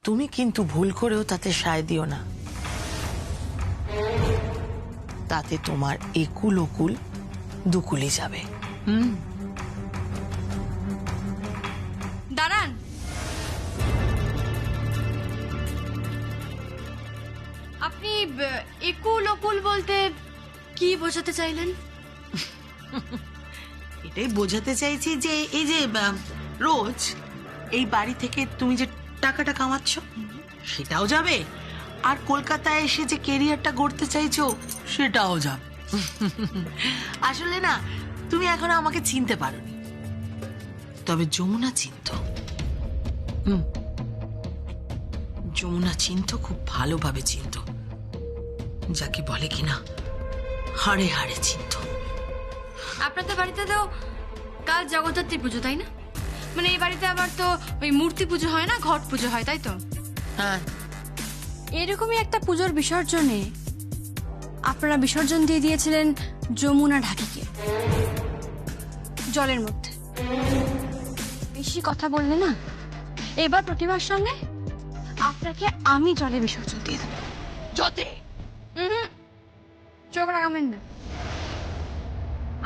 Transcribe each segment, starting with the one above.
তুমি কিন্তু ভুল করেও তাতে সায় দিও না, তাতে তোমার একুল ওকুল দুকুলি যাবে। দাঁড়ান, আপনি একুল ওকুল বলতে কি বোঝাতে চাইলেন? এটাই বোঝাতে চাইছি যে এই যে রোজ এই বাড়ি থেকে তুমি যে টাকাটা কামাচ্ছ সেটাও যাবে, আর কলকাতায় এসে যে কেরিয়ারটা গড়তে চাইছো সেটাও যাবে। আসলে না, তুমি এখনো আমাকে চিনতে পারোনি, তবে যমুনা চিনতো। যমুনা চিনতো, খুব ভালোভাবে চিনতো, যাকে বলে কিনা হাড়ে হাড়ে চিনতো। আপনাদের বাড়িতে তো কাল জগদ্ধাত্রী পুজো, তাই না? মানে এই বাড়িতে আবার তো ওই মূর্তি পুজো হয় না, ঘট পুজো হয়, তাই তো? হ্যাঁ, এরকমই একটা পুজোর বিসর্জনে আপনারা বিসর্জন দিয়ে দিয়েছিলেন যমুনা ঢাকিকে জলের মধ্যে। বেশি কথা বললে না, এবার প্রতিমার সঙ্গে আপনাকে আমি জলে বিসর্জন দিয়ে দেবো। যতে চোখ রাঙাবেন না,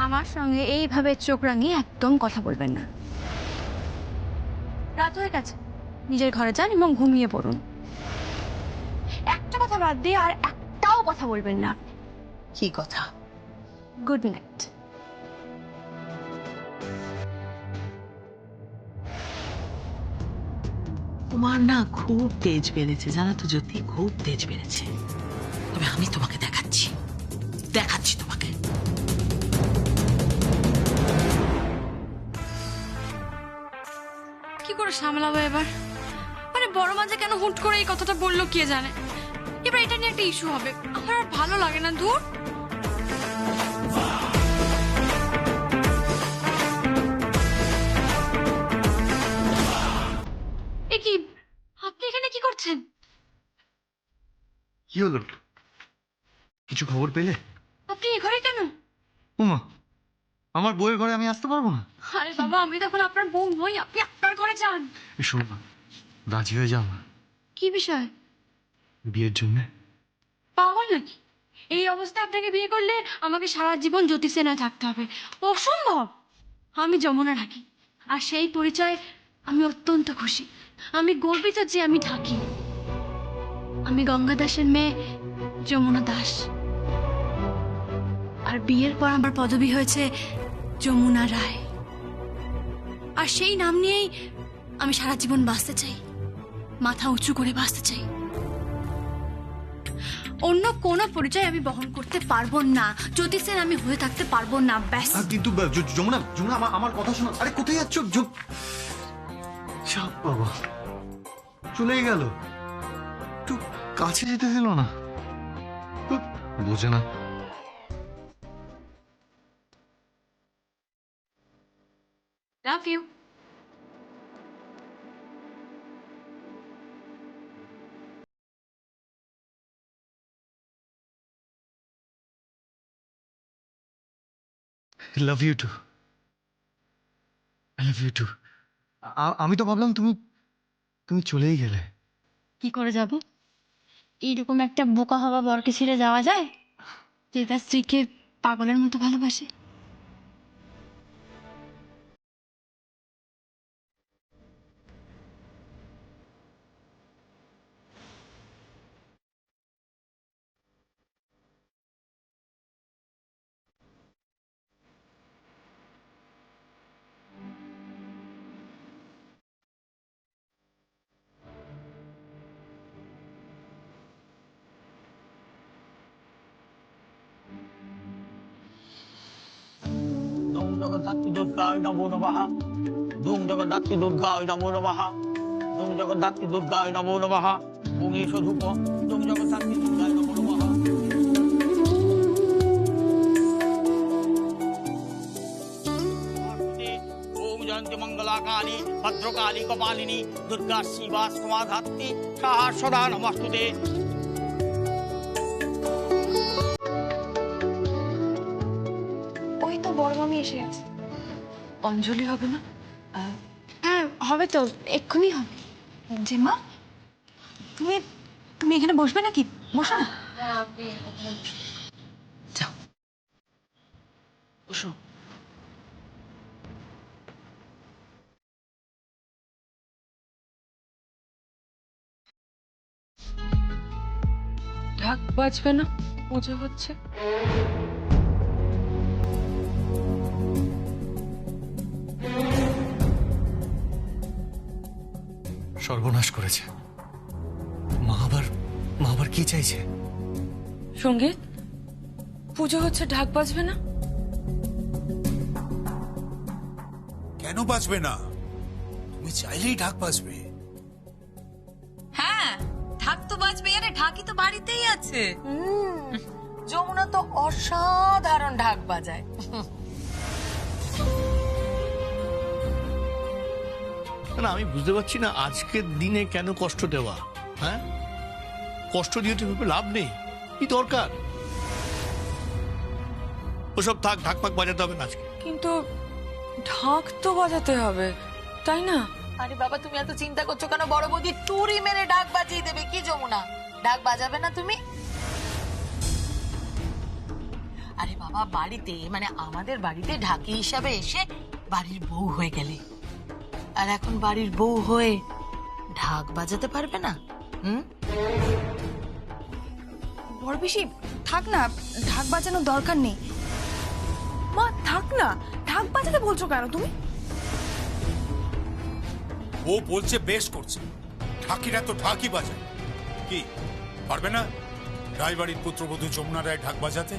আমার সঙ্গে এইভাবে চোখ রাঙিয়ে একদম কথা বলবেন না। রাত হয়ে গেছে, নিজের ঘরে যান এবং ঘুমিয়ে পড়ুন। একটা কথা বাদ দিয়ে আর একটাও কথা বলবেন না। কি কথা? Good night. তোমার না খুব তেজ বেড়েছে, জানো তো জ্যোতি, খুব তেজ বেড়েছে। তবে আমি তোমাকে দেখাচ্ছি, দেখাচ্ছি তোমাকে। কি করে সামলাবো এবার? মানে বড় মাঝে কেন হুট করে এই কথাটা বললো কে জানে। এবার এটা নিয়ে একটা ইস্যু হবে, আমার আর ভালো লাগে না। দূর। এ কি, আপনি এখানে কি করছেন? কি হলো? কিছু খবর পেলে? আপনি এ ঘরে কেন? ওমা, আমার বউয়ের ঘরে আমি আসতে পারবো না? আরে বাবা, আমি তখন আপনার বউ নই, আপনি আপনার ঘরে যান। শোনো না, রাজি হয়ে যাও না কি বিষয়? বিয়ের জন্য। পাগল নাকি? এই অবস্থায় আপনাকে বিয়ে করলে আমাকে সারা জীবন জ্যোতিষেনায় থাকতে হবে, অসম্ভব। আমি যমুনা ঢাকি, আর সেই পরিচয় আমি অত্যন্ত খুশি। আমি গর্বিত যে আমি ঢাকি। আমি গঙ্গা দাসের মেয়ে যমুনা দাস, আর বিয়ের পর আমার পদবি হয়েছে যমুনা রায়। আর সেই নাম নিয়েই আমি সারা জীবন বাঁচতে চাই, মাথা উঁচু করে বাঁচতে চাই। অন্য কোনো পরিচয় আমি বহন করতে পারবো না, জ্যোতিষের আমি হয়ে থাকতে পারবো না, ব্যাস। কিন্তু যমুনা, যমুনা আমার কথা শোনো। আরে কোথায় যাচ্ছ? চাপ বাবা, চলেই গেল। একটু কাছে যেতে দিল না, বোঝে না। Love you. Love you too, I love you too. আমি তো ভাবলাম তুমি তুমি চলেই গেলে। কি করে যাব? এইরকম একটা বোকা হওয়া বরকে ছেড়ে যাওয়া যায়, যে তার স্ত্রীকে পাগলের মতো ভালোবাসে? ধুম জগদ্ধাত্রী দুর্গায় নমো নমঃ। ধুম জগদ্ধাত্রী দুর্গায় নমো নমঃ। ধুম জগদ্ধাত্রী দুর্গায় নমো নমঃ। ভূমিষ ধূপ। ধুম জগদ্ধাত্রী দুর্গায় নমো নমঃ। ওম জয়ন্তী মঙ্গলা কালী ভদ্রকালী কপালিনী দুর্গা শিবা সমাধাত্রী সাহা সদা নমস্তুতে। ওই তো বড় মামি এসে গেছে। অঞ্জলি হবে না? হ্যাঁ হবে তো, এক্ষুনি হবে। জিমা, তুমি তুমি এখানে বসবে নাকি? বসো না। যাও বসো। ঢাক বাজবে না, পুজো হচ্ছে। সর্বনাশ করেছে। মা আবার কি চাইছে? সঙ্গীত, পুজো হচ্ছে, ঢাক বাজবে না? কেন বাজবে না? তুমি চাইলেই ঢাক বাজবে। হ্যাঁ, ঢাক তো বাজবে। আরে ঢাকি তো বাড়িতেই আছে। যমুনা তো অসাধারণ ঢাক বাজায়। না, আমি বুঝতে পারছি না আজকের দিনে কেন কষ্ট দেওয়া। হ্যাঁ, কষ্ট দিয়ে তো ভেবে লাভ নেই। কি দরকার? ওসব থাক, ঢাক পাক বাজাতে হবে না আজকে। কিন্তু ঢাক তো বাজাতে হবে, তাই না? আরে বাবা, তুমি এত চিন্তা করছো কেন? বড় বৌদি টুরি মেরে ঢাক বাজিয়ে দেবে। কি যমুনা, ঢাক বাজাবে না তুমি? আরে বাবা, বাড়িতে মানে আমাদের বাড়িতে ঢাকি হিসাবে এসে বাড়ির বউ হয়ে গেলে, আর এখন বাড়ির বউ হয়ে ঢাক বাজাতে পারবে না? বড় পিসি, থাক না, ঢাক বাজানোর দরকার নেই। মা থাক না, ঢাক বাজাতে বলছো কেন তুমি? ও বলছে বেশ করছে, ঢাকিরা তো ঢাকি বাজায়। কি পারবে না রায়বাড়ির পুত্রবধূ যমুনা রায় ঢাক বাজাতে?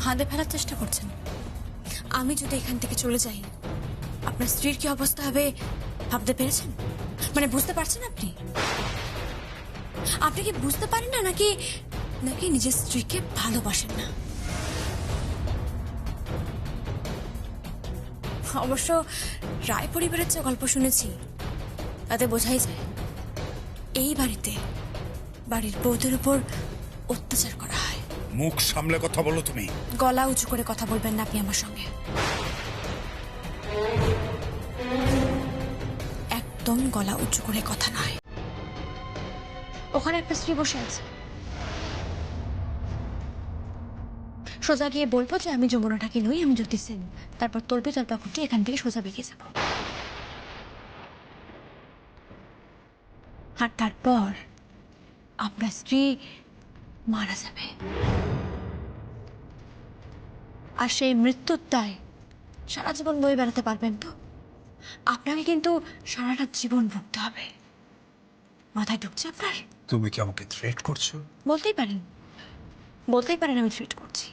ফাঁদে ফেলার চেষ্টা করছেন। আমি যদি এখান থেকে চলে যাই, আপনার স্ত্রীর কি অবস্থা হবে ভাবতে পেরেছেন? মানে বুঝতে পারছেন আপনি? আপনি কি বুঝতে পারেন না, নাকি নাকি নিজের স্ত্রীকে ভালোবাসেন না? অবশ্য রায় পরিবারের যে গল্প শুনেছি, তাতে বোঝাই যায় এই বাড়িতে বাড়ির বউদের উপর অত্যাচার করা হয়। মুখ সামলে কথা বলো তুমি। গলা উঁচু করে কথা বলবেন না আপনি আমার সঙ্গে। একদম গলা উঁচু করে কথা নয়। ওখানে একটা স্ত্রী বসে আছে। সোজা গিয়ে বলবো যে আমি যমুনা ঢাকি নই, আমি জ্যোতি সেন। তারপর তলপে তলপা খুঁটি এখান থেকে সোজা বেরিয়ে যাবো। আর তারপর আপনার স্ত্রী মারা যাবে, আর সেই মৃত্যুর দায় সারা জীবন বয়ে বেড়াতে পারবেন তো? আপনাকে কিন্তু সারাটা জীবন ভুগতে হবে। মাথায় ঢুকছে আপনার? তুমি কি আমাকে থ্রেট করছো? বলতেই পারেন, বলতেই পারেন আমি থ্রেট করছি।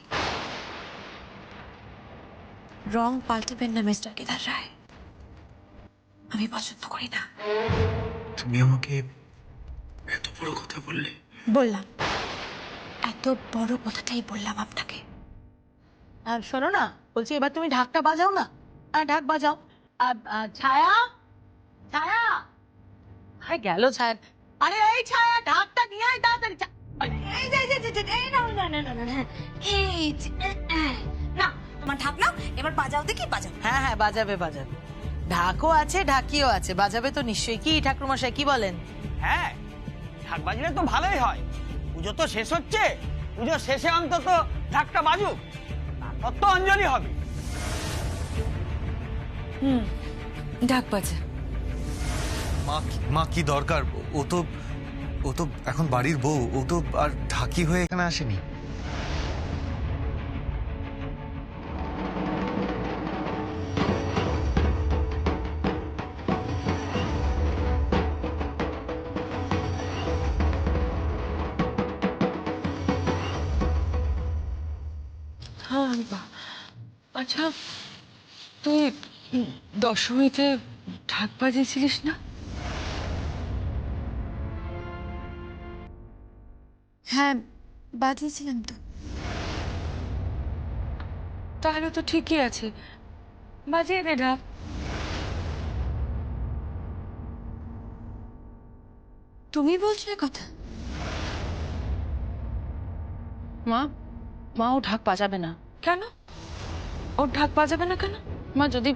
রং পাল্টাবেন না মিস্টার কেদার রায়, আমি পছন্দ করি না। তুমি আমাকে এত বড় কথা বললে? বললাম, এত বড় কথাটাই বললাম আপনাকে। আর শোনো না, বলছি এবার তুমি ঢাকটা বাজাও না। ঢাক বাজাও। ছায়া, ছায়া, আরে গেল ছায়া। আরে এই ছায়া, ঢাকটা নিয়ে আয় তাড়াতাড়ি। এই যে, এই নাও, না না না না না, এই যে, না তোমার ঢাক নাও, এবার বাজাও দেখি, বাজাও। হ্যাঁ হ্যাঁ, বাজাবে বাজাবে। ঢাকও আছে, ঢাকিও আছে, বাজাবে তো নিশ্চয়ই। কি ঠাকুরমশাই কি বলেন? হ্যাঁ, ঢাক বাজলে তো ভালোই হয়। পুজো তো শেষ হচ্ছে, পুজো শেষে অন্তত ঢাকটা বাজুক, তারপর তো অঞ্জলি হবে। ঢাক বাজে। মা কি দরকার? ও তো এখন বাড়ির বউ, ও তো আর ঢাকি হয়ে এখানে আসেনি। হ্যাঁ, আচ্ছা, তুই দশমীতে ঢাক বাজিয়েছিলিস না? হ্যাঁ, বাজিয়েছিলাম তো। তাহলে তো ঠিকই আছে, বাজিয়ে দে ঢাক। তুমি বলছো এ কথা? মা, মা ও ঢাক বাজাবে না। কেন? ওর ঢাক বাজাবে না কেন? মা যদি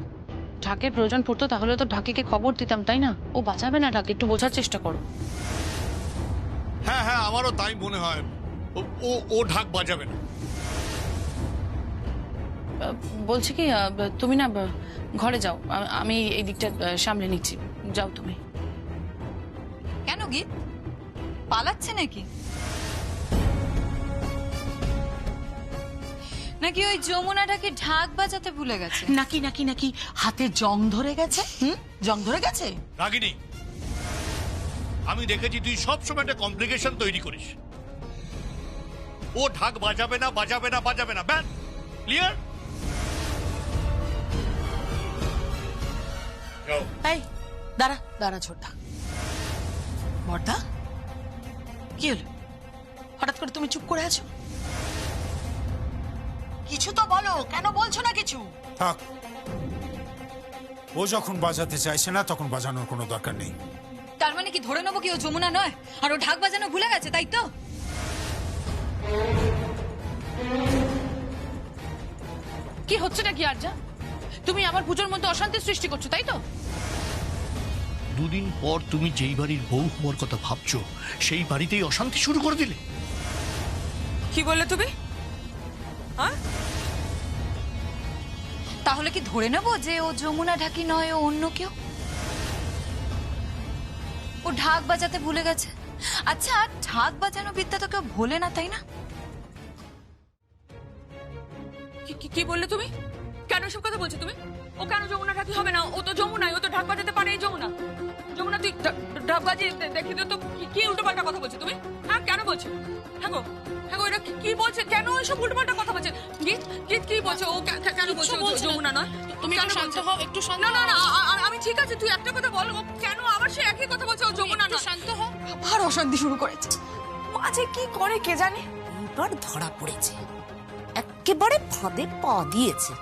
ঢাকের প্রয়োজন পড়তো তাহলে তো ঢাকিকে খবর দিতাম, তাই না? ও বাজাবে না ঢাক, একটু বোঝার চেষ্টা করো। হ্যাঁ হ্যাঁ, আমারও তাই মনে হয়। ও ঢাক বাজাবে না। বলছি কি তুমি না ঘরে যাও, আমি এই দিকটা সামলে নিচ্ছি, যাও তুমি। কেন গীত পালাচ্ছে নাকি? নাকি ওই যমুনাটাকে ঢাক বাজাতে ভুলে গেছে? নাকি নাকি নাকি হাতে জং ধরে গেছে? জং ধরে গেছে? রাগিনী, আমি দেখেছি তুই সবসময় একটা কমপ্লিকেশন তৈরি করিস। ও ঢাক বাজাবে না বাজাবে না বাজাবে না, ব্যাস ক্লিয়ার। এই দাঁড়া দাঁড়া ছোটদা। বড়দা কি হলো? হঠাৎ করে তুমি চুপ করে আছো? কিছু তো বলো, কেন বলছো না কিছু? থাক, ও যখন বাজাতে চাইছে না তখন বাজানোর কোনো দরকার নেই। তার মানে কি ধরে নেবো কি ও যমুনা নয় আর ও ঢাক বাজানো ভুলে গেছে, তাই তো? কি হচ্ছে নাকি আরজা? তুমি আমার পুজোর মধ্যে অশান্তি সৃষ্টি করছো, তাই তো? দুদিন পর তুমি যেই বাড়ির বউ হওয়ার কথা ভাবছো সেই বাড়িতেই অশান্তি শুরু করে দিলে। কি বললে তুমি? হ্যাঁ, তাহলে কি ধরে নেবো যে ও যমুনা ঢাকি নয়, ও অন্য কেউ? ও ঢাক বাজাতে ভুলে গেছে। আচ্ছা, ঢাক বাজানো বিদ্যা তো কেউ ভোলে না, তাই না? কি বললে তুমি? কেন সব কথা বলছো তুমি? ও কেন যমুনা ঢাকি হবে না? ও তো যমুনাই, ও তো ঢাক বাজাতে পারে। এই যমুনা, যমুনা তুই ঢাক বাজিয়ে দেখি তো। কি উল্টোপাল্টা কথা বলছো তুমি? হ্যাঁ, কেন বলছো? হ্যাঁ গো, এটা কি বলছে? কেন ওইসব উল্টোপাল্টা কথা বলছে? গীত গীত কি বলছে? ও কেন বলছে যমুনা নয়? তুমি একটু শান্ত হও, একটু শান্ত। না, আমি ঠিক আছে, তুই একটা কথা বল। ও কেন আবার সে একই কথা বলছে? ও যমুনা নয়। শান্ত হও। আবার অশান্তি শুরু করেছে। মাঝে কি করে কে জানে? এবার ধরা পড়েছে, একেবারে ফাঁদে পা দিয়েছে।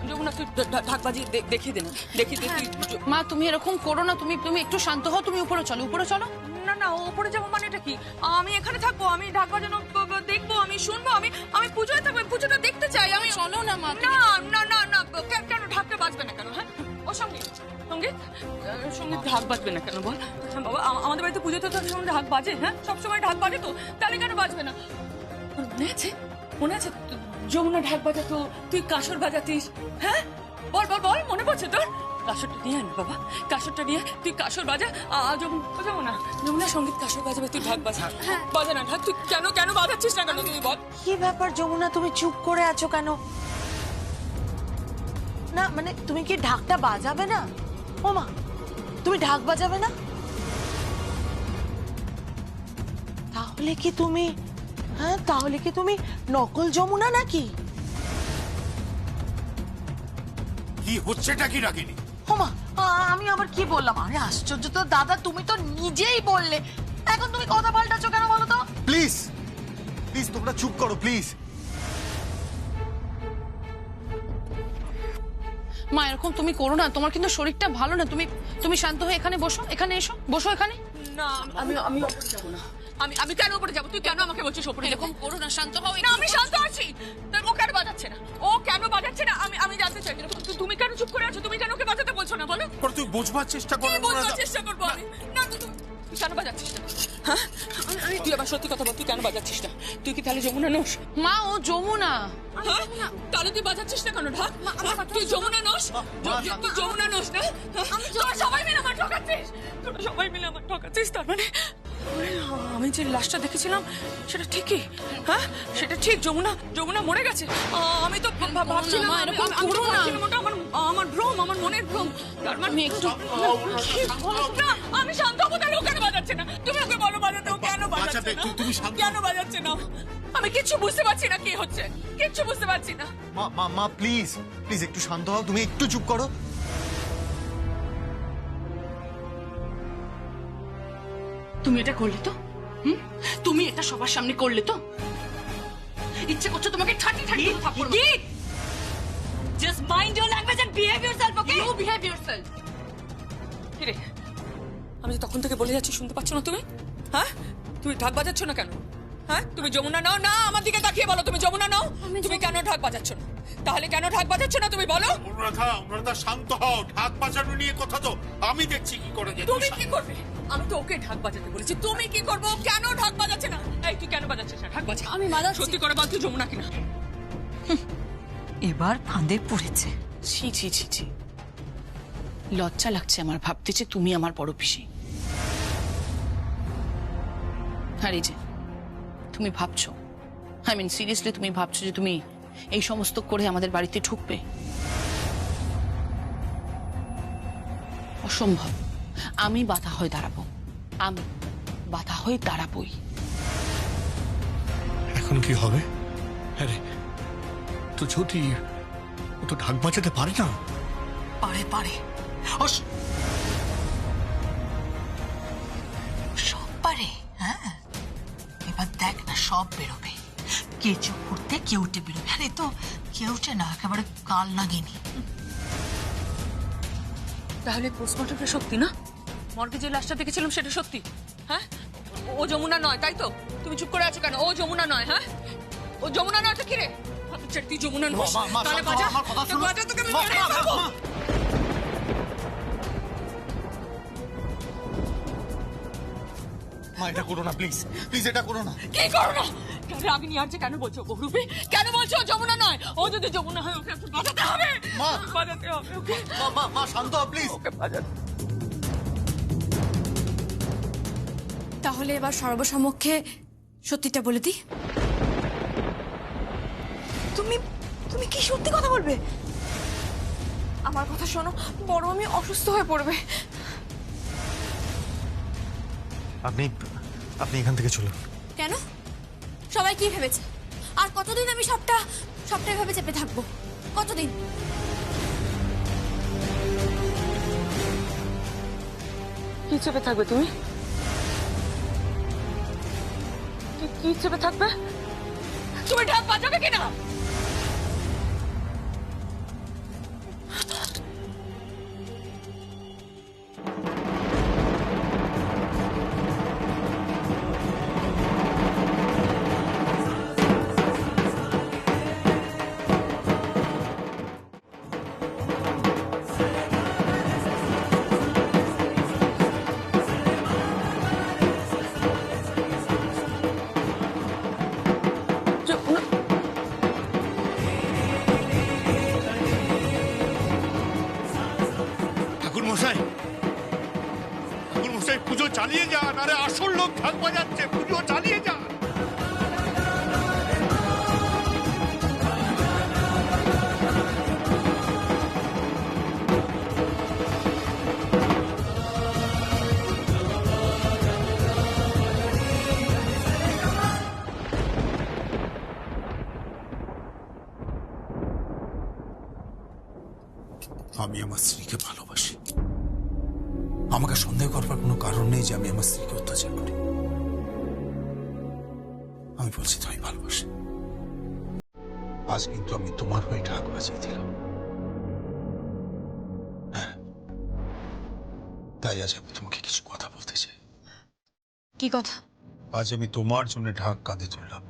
যমুনা তুই ঢাক বাজিয়ে দেখিয়ে দে না, দেখিয়ে দে তুই। মা তুমি এরকম করো না, তুমি একটু শান্ত হও। তুমি উপরে চলো, উপরে চলো। না, উপরে যাবো মানে এটা কি? আমি এখানে থাকবো, আমি ঢাক বাজানো দেখবো, আমি শুনবো, আমি পুজোয় থাকবো, পুজোটা দেখতে চাই। আমি চলো না মা। না, কেন ঢাকটা বাজবে না কেন? হ্যাঁ, ও সঙ্গীত ঢাক বাজবে না কেন বল? বাবা, আমাদের বাড়িতে পুজোতে তো ঢাক বাজে। হ্যাঁ, সবসময় ঢাক বাজে তো, তাহলে কেন বাজবে না? মনে আছে যমুনা ঢাক বাজাতো, তুই কাসর বাজাতিস। হ্যাঁ, বল মনে পড়ছে তোর? কাসরটা নিয়ে আন বাবা, কাসরটা নিয়ে তুই কাসর বাজা। যমুনা সঙ্গীত কাসর বাজাবে, তুই ঢাক বাজা। বাজা না ঢাক, তুই কেন বাজাচ্ছিস না কেন? তুই বল কি ব্যাপার যমুনা, তুমি চুপ করে আছো কেন? না মানে তুমি কি ঢাকটা বাজাবে না? ও মা, তুমি ঢাক বাজাবে না? তাহলে কি তুমি নকল যমুনা নাকি? কি হচ্ছেটা কি রাগিনী? ও মা, আমি আবার কি বললাম? আরে আশ্চর্য তো দাদা, তুমি তো নিজেই বললে, এখন তুমি কথা পাল্টাচ্ছ কেন বলো তো? প্লিজ প্লিজ তোমরা চুপ করো প্লিজ। মা এরকম তুমি করো না, তোমার কিন্তু শরীরটা ভালো না। তুমি শান্ত হয়ে এখানে বসো, এখানে এসো, বসো এখানে। না, আমি ওপরে যাবো না। আমি কেন ওপরে যাবো? তুই কেন আমাকে বলছিস ওপরে? এরকম করো না, শান্ত হও। না, আমি শান্ত আছি। ও কেন বাজাচ্ছে না? আমি জানতে চাই। তুমি কেন চুপ করে আছো? তুমি কেন ওকে বাজাতে বলছো না বলো? তুই বোঝবার চেষ্টা কর। বোঝার চেষ্টা করবো আমি। না, তুই কেন বাজাচ্ছিস না? হ্যাঁ, তুই আবার সত্যি কথা বল, তুই কেন বাজাচ্ছিস না? তুই কি তাহলে যমুনা নোস? মা ও যমুনা। হ্যাঁ, তাহলে তুই বাজাচ্ছিস না কেন ঢাক? তুই যমুনা নোস? তুই যমুনা নোস না? তোরা সবাই মিলে আমার ঠকাচ্ছিস। তার মানে আমি যে লাশটা দেখেছিলাম সেটা ঠিকই? হ্যাঁ, সেটা ঠিক। যমুনা মরে গেছে। আমি তো ভাবছিলাম আমার ভ্রম, আমার মনের ভ্রম। তার মানে একটু আমি শান্ত হবো, তাহলে ও কেন বাজাচ্ছে না? তুমি ওকে বলো বাজাতে, ও কেন বাজাচ্ছে না? কেন বাজাচ্ছে না? আমি কিচ্ছু বুঝতে পারছি না কি হচ্ছে, কিচ্ছু বুঝতে পারছি না। মা প্লিজ একটু শান্ত হও, তুমি একটু চুপ করো। তুমি এটা করলে তো? তুমি এটা সবার সামনে করলে তো? ইচ্ছে করছো তোমাকে ঠাটি থাপ্পড় মারতে? Just mind your language and behave yourself, okay? You behave yourself. আমি তো তখন থেকে বলে যাচ্ছি, শুনতে পাচ্ছ না তুমি? হ্যাঁ, তুমি ঢাক বাজাচ্ছ না কেন? হ্যাঁ তুমি যমুনা নাও না, আমার দিকে তাকিয়ে বলো তুমি যমুনা নাও। তুমি কেন ঢাক বাজাচ্ছ না? তাহলে কেন ঢাক বাজাচ্ছ না তুমি বলো? অনুরাধা শান্ত হও। ঢাক বাজানো নিয়ে কথা তো আমি দেখছি কি করে যায়। তুমি কি করবে? আমি তো ওকে ঢাক বাজাতে বলেছি, তুমি কি করবে? ও কেন ঢাক বাজাচ্ছে না? এই তুই কেন বাজাচ্ছিস না ঢাক বাজা? আমি বাজাচ্ছি। সত্যি করে বল তুই যমুনা কিনা? এবার ফাঁদে পড়েছে। ছি ছি ছি ছি, লজ্জা লাগছে আমার ভাবতে যে তুমি আমার বড় পিসি। আর এই যে তুমি ভাবছো, আই মিন সিরিয়াসলি তুমি ভাবছো যে তুমি এই সমস্ত করে আমাদের বাড়িতে ঢুকবে? অসম্ভব। আমি বাধা হয়ে দাঁড়াবো, আমি বাধা হয়ে দাঁড়াবোই। এখন কি হবে? আরে তো জ্যোতি, ও তো ঢাক বাজাতে পারে না। পারে পারে, সব পারে। হ্যাঁ, এবার দেখ না, সব বেরোবে। কেঁচো করতে কেউটে বেরোবে। আরে তো কেউটে না, একেবারে কাল নাগিনি। তাহলে পোস্টমর্টমটা সত্যি না? মর্গে যে লাশটা দেখেছিলাম সেটা সত্যি? হ্যাঁ, ও যমুনা নয় তাই তো? তুমি চুপ করে আছো কেন? ও যমুনা নয়। হ্যাঁ, ও যমুনা নয় তো কি রে? তুই যমুনা নয়, তাহলে বাজা। বাজা তোকে আমি মেরে ফেলবো। মা এটা করো না প্লিজ, প্লিজ এটা করো না। কি করো না? রাগিনী আর যে কেন বলছো বহুরূপী? কেন বলছো ও যমুনা নয়? ও যদি যমুনা হয় ওকে বাজাতে হবে। মা বাজাতে হবে ওকে। মা শান্ত হও প্লিজ। ওকে বাজাতে। তাহলে এবার সর্বসমক্ষে সত্যিটা বলে দি। তুমি তুমি কি সত্যি কথা বলবে? আমার কথা শোনো, বড় আমি অসুস্থ হয়ে পড়বে। আপনি আপনি এখান থেকে চলুন। কেন? সবাই কি ভেবেছে? আর কতদিন আমি সবটা ভেবে চেপে থাকবো? কতদিন? কি চেপে থাকবে তুমি? কি চেপে থাকবে? তুমি ঢাক বাজাবে কিনা? ঠাকুর মশাই, পুজো চালিয়ে যান। আরে আসল লোক ঢাক বাজাচ্ছে, পুজো চালিয়ে যান। আমি আমার স্ত্রীকে ভালোবাসি। আমাকে সন্দেহ করবার কোনো কারণ নেই যে আমি আমার স্ত্রীকে অত্যাচার করি। আমি বলছি তো আমি ভালোবাসি। আজ কিন্তু আমি তোমার হয়ে ঢাক বাজিয়ে দিলাম। হ্যাঁ, তাই আজ আমি তোমাকে কিছু কথা বলতে চাই। কি কথা? আজ আমি তোমার জন্য ঢাক কাঁধে তুললাম।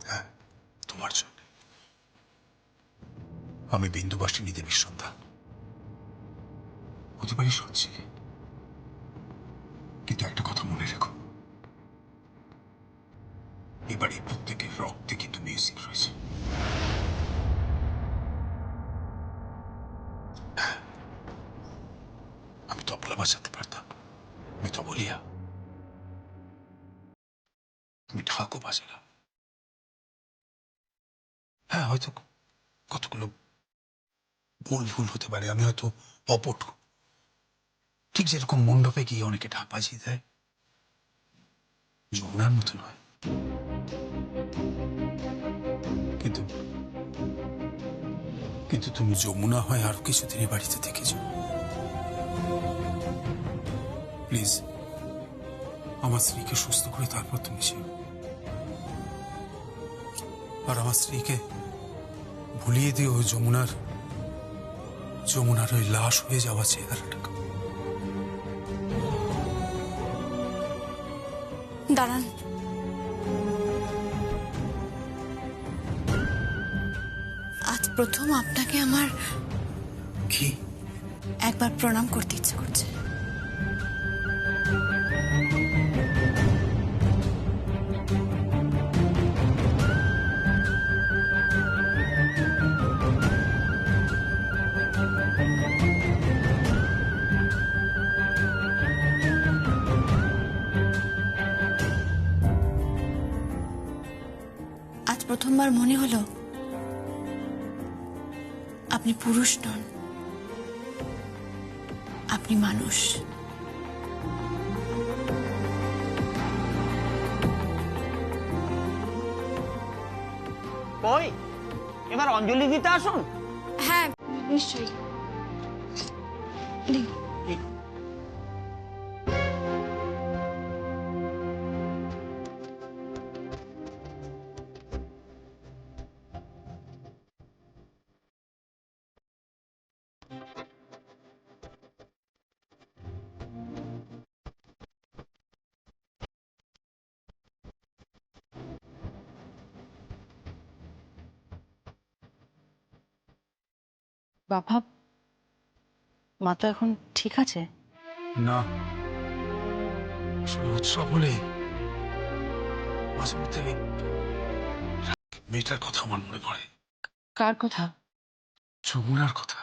হ্যাঁ, তোমার জন্য। আমি বিন্দুবাসিনী দেবীর সন্তান, হতে পারি সচ্ছি, কিন্তু একটা কথা মনে রেখো, এবারে প্রত্যেকের রক্তে কিন্তু মিউজিক রয়েছে। আমি তবলা বাজাতে পারতাম, আমি তবলিয়া, আমি ঢাকও বাজালাম। হ্যাঁ, হয়তো কতগুলো ভুল হতে পারে, আমি হয়তো অপটু, ঠিক যেরকম মণ্ডপে গিয়ে অনেকে ঢাক বাজিয়ে দেয়, যমুনার মতো নয়। কিন্তু কিন্তু তুমি যমুনা হয় আরো কিছুদিন এই বাড়িতে থেকেছ। প্লিজ আমার স্ত্রীকে সুস্থ করে তারপর তুমি যেও। আর আমার স্ত্রীকে ভুলিয়ে দিও যমুনার ওই লাশ হয়ে যাওয়া চেহারাটাকে। দাঁড়ান, প্রথম আপনাকে আমার কি একবার প্রণাম করতে ইচ্ছে করছে। আজ প্রথমবার মনে হলো আপনি পুরুষ নন, আপনি মানুষ। কই এবার অঞ্জলি দিতে আসুন। হ্যাঁ নিশ্চয়ই। দিন। বাবা, মা তো এখন ঠিক আছে? না, আসলে উৎসব হলে মাঝে মধ্যে মেয়েটার কথা আমার মনে পড়ে। কার কথা? যমুনার কথা।